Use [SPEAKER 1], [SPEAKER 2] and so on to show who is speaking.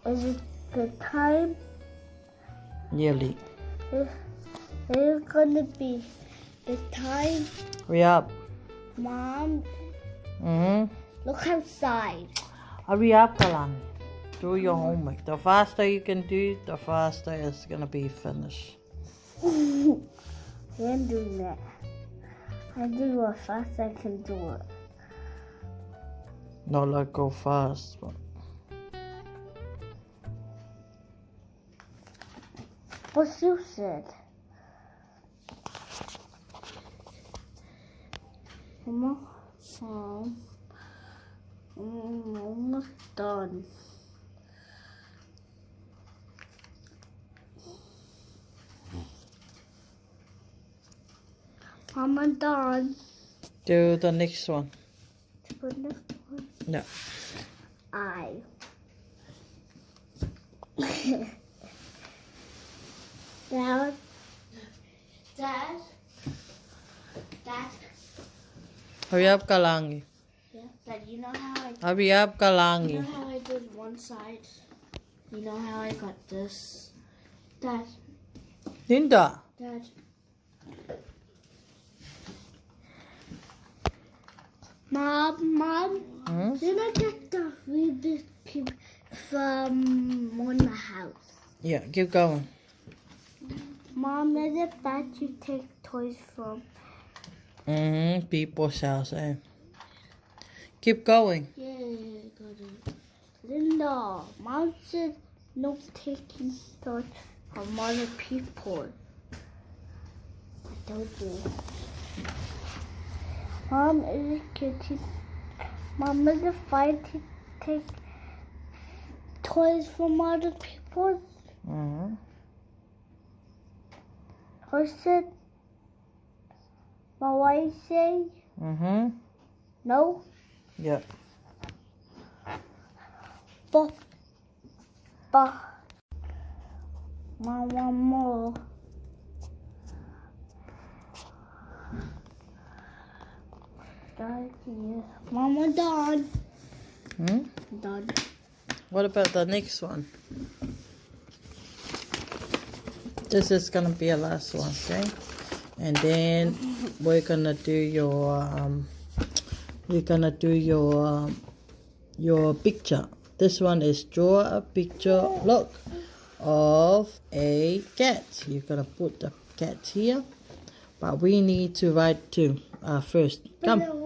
[SPEAKER 1] Is it the time?
[SPEAKER 2] Nearly.
[SPEAKER 1] Is it gonna be the time?
[SPEAKER 2] Hurry up.
[SPEAKER 1] Mom, look outside.
[SPEAKER 2] Hurry up, Kalangi. Do your homework. The faster you can do, the faster it's gonna be finished.
[SPEAKER 1] I can't do that. I do as fast as I can do it.
[SPEAKER 2] Not like go fast, but
[SPEAKER 1] What you said? Mama, I'm almost done. I'm done.
[SPEAKER 2] do the next one.
[SPEAKER 1] The next one.
[SPEAKER 2] No.
[SPEAKER 1] I. Now, Dad.
[SPEAKER 2] Hurry up, Kalangi.
[SPEAKER 1] Yeah, Dad. You know how
[SPEAKER 2] Hurry up, Kalangi.
[SPEAKER 1] I did one side. You know how I got this. Dad.
[SPEAKER 2] Linda.
[SPEAKER 1] Dad. Mom. Did I get the Rubik's Cube from Mona House?
[SPEAKER 2] Yeah, keep going.
[SPEAKER 1] Mom, is it bad you take toys from?
[SPEAKER 2] People's house, eh? Keep going.
[SPEAKER 1] Yeah, got it. Linda, Mom said no taking toys from other people. I told you. Mom, is it kitty? Mom, is it fine to take toys from other people? Or said my wife say no?
[SPEAKER 2] Yeah.
[SPEAKER 1] But Mom, one more. Mom, I'm done. Done.
[SPEAKER 2] What about the next one? This is gonna be a last one, okay? And then we're gonna do your picture. This one is draw a picture, look, of a cat. You're gonna put the cat here, but we need to write too first. Come.